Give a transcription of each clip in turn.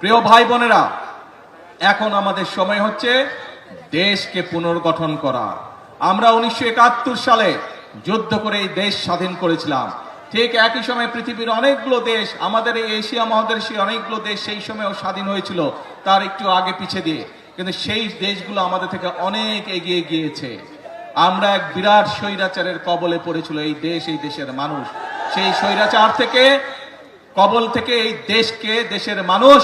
প্রিয় ভাই বোনেরা, এখন আমাদের সময় হচ্ছে দেশকে পুনর্গঠন করা। আমরা 1971 সালে যুদ্ধ করে এই দেশ স্বাধীন করেছিলাম। ঠিক একই সময় পৃথিবীর অনেকগুলো দেশ, আমাদের এই এশিয়া মহাদেশে অনেকগুলো দেশ সেই সময়ও স্বাধীন হয়েছিল, তার একটু আগে পিছে দিয়ে। কিন্তু সেই দেশগুলো আমাদের থেকে অনেক এগিয়ে গিয়েছে। আমরা এক বিরাট স্বৈরাচারের কবলে পড়েছিল এই দেশ, এই দেশের মানুষ। সেই স্বৈরাচার থেকে, কবল থেকে এই দেশকে, দেশের মানুষ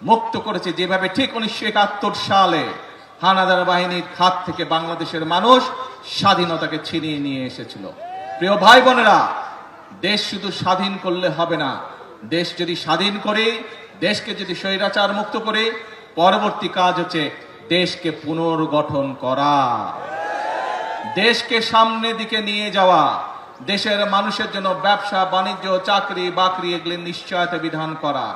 মুক্ত করেছে যেভাবে ঠিক 1971 সালে হানাদার বাহিনীর হাত থেকে বাংলাদেশের মানুষ স্বাধীনতাকে ছিনিয়ে নিয়ে এসেছিল। প্রিয় ভাই বোনেরা, দেশ শুধু স্বাধীন করলে হবে না। দেশ যদি স্বাধীন করে, দেশকে যদি স্বৈরাচার মুক্ত করে, পরবর্তী কাজ হচ্ছে দেশকে পুনর্গঠন করা, দেশকে সামনের দিকে নিয়ে যাওয়া, দেশের মানুষের জন্য ব্যবসা বাণিজ্য, চাকরি বাকরি এগুলির নিশ্চয়তা বিধান করা,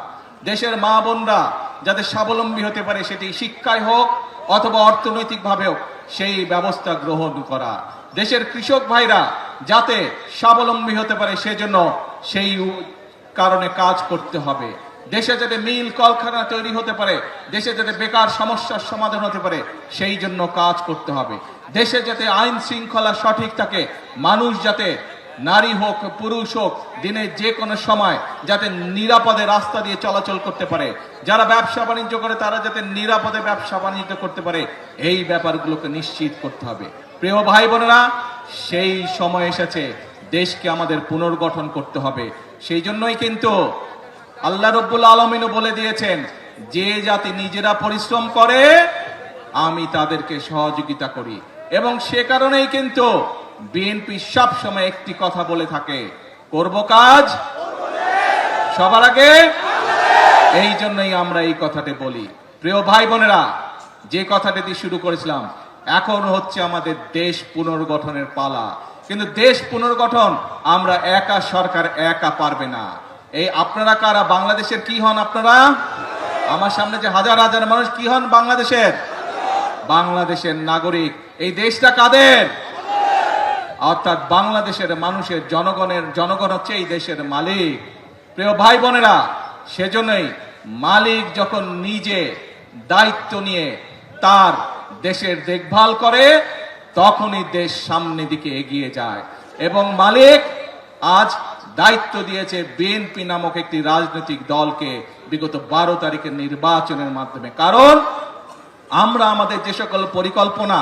দেশের মা বোনরা যাতে স্বাবলম্বী হতে পারে, সেটি শিক্ষায় হোক অথবা অর্থনৈতিক ভাবেও সেই ব্যবস্থা গ্রহণ করা, দেশের কৃষক ভাইরা যাতে স্বাবলম্বী হতে পারে সেজন্য সেই কারণে কাজ করতে হবে। দেশে যাতে মিল কলকারখানা তৈরি হতে পারে, দেশে যাতে বেকার সমস্যার সমাধান হতে পারে সেই জন্য কাজ করতে হবে। দেশে যাতে আইন শৃঙ্খলা সঠিক থাকে, মানুষ যাতে, নারী হোক পুরুষ হোক, দিনের যে কোনো সময় যাতে নিরাপদে রাস্তা দিয়ে চলাচল করতে পারে, যারা ব্যবসা বাণিজ্য করে তারা যাতে নিরাপদে ব্যবসা বাণিজ্য করতে পারে, এই ব্যাপারগুলোকে নিশ্চিত করতে হবে। প্রিয় ভাই বোনেরা, সেই সময় এসেছে, দেশকে আমাদের পুনর্গঠন করতে হবে। সেই জন্যই কিন্তু আল্লাহ রব্বুল আলামিনও বলে দিয়েছেন, যে জাতি নিজেরা পরিশ্রম করে আমি তাদেরকে সহযোগিতা করি। এবং সে কারণেই কিন্তু বিএনপি সব সময় একটি কথা বলে থাকে, করব কাজ সবার আগে। এই জন্যই আমরা এই কথাটি বলি। প্রিয় ভাই বোনেরা, যে কথাটি দিয়ে শুরু করেছিলাম, এখন হচ্ছে আমাদের দেশ পুনর্গঠনের পালা। কিন্তু দেশ পুনর্গঠন আমরা একা, সরকার একা পারবে না। এই আপনারা কারা? বাংলাদেশের কি হন আপনারা? আমার সামনে যে হাজার হাজার মানুষ কি হন? বাংলাদেশের, বাংলাদেশের নাগরিক। এই দেশটা কাদের? অর্থাৎ বাংলাদেশের মানুষের, জনগণ হচ্ছে এই দেশের মালিক। প্রিয় ভাই বোনেরা, সেজন্যই মালিক যখন নিজে দায়িত্ব নিয়ে তার দেশের দেখভাল করে, তখনই দেশ সামনের দিকে এগিয়ে যায়। এবং মালিক আজ দায়িত্ব দিয়েছে বিএনপি নামক একটি রাজনৈতিক দলকে বিগত 12 তারিখের নির্বাচনের মাধ্যমে। কারণ আমরা আমাদের যে সকল পরিকল্পনা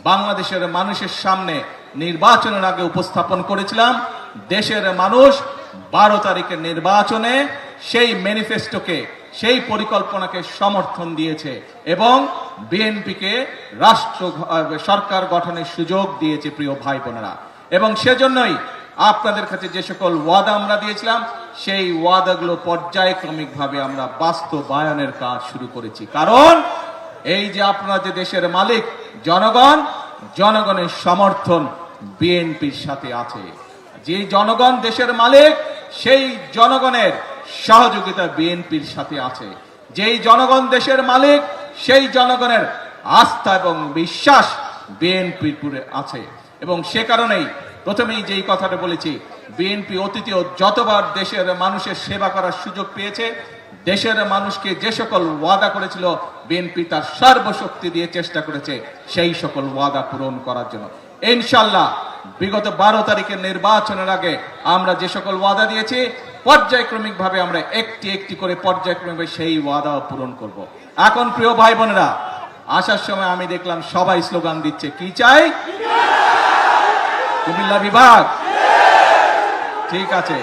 বাংলাদেশের মানুষের সামনে নির্বাচনের আগে উপস্থাপন করেছিলাম, দেশের মানুষ 12 তারিখের নির্বাচনে সেই ম্যানিফেস্টোকে, সেই পরিকল্পনাকে সমর্থন দিয়েছে এবং বিএনপিকে সরকার গঠনের সুযোগ দিয়েছে। প্রিয় ভাই বোনেরা, এবং সেজন্যই আপনাদের কাছে যে সকল ওয়াদা আমরা দিয়েছিলাম, সেই ওয়াদাগুলো পর্যায়ক্রমিকভাবে আমরা বাস্তবায়নের কাজ শুরু করেছি। কারণ এই যে আপনারা যে দেশের মালিক জনগণ, জনগণের সমর্থন বিএনপির সাথে আছে। যে জনগণ দেশের মালিক, সেই জনগণের সহযোগিতা বিএনপির সাথে আছে। যেই জনগণ দেশের মালিক, সেই জনগণের আস্থা এবং বিশ্বাস বিএনপির উপরে আছে। এবং সে কারণেই প্রথমেই যেই কথাটা বলেছি, বিএনপি অতীতেও যতবার দেশের মানুষের সেবা করার সুযোগ পেয়েছে, দেশের মানুষকে যে সকল ওয়াদা করেছিল, বিএনপি তার সর্বশক্তি দিয়ে চেষ্টা করেছে সেই সকল ওয়াদা পূরণ করার জন্য। ইনশাআল্লাহ বিগত 12 তারিখের নির্বাচনের আগে আমরা যে সকল ওয়াদা দিয়েছি, পর্যায়ক্রমিকভাবে আমরা একটি একটি করে পর্যায়ক্রমিকভাবে সেই ওয়াদা পূরণ করব। এখন প্রিয় ভাই বোনেরা, আসার সময় আমি দেখলাম সবাই স্লোগান দিচ্ছে, কি চাই? কুমিল্লা বিভাগ। ঠিক আছে।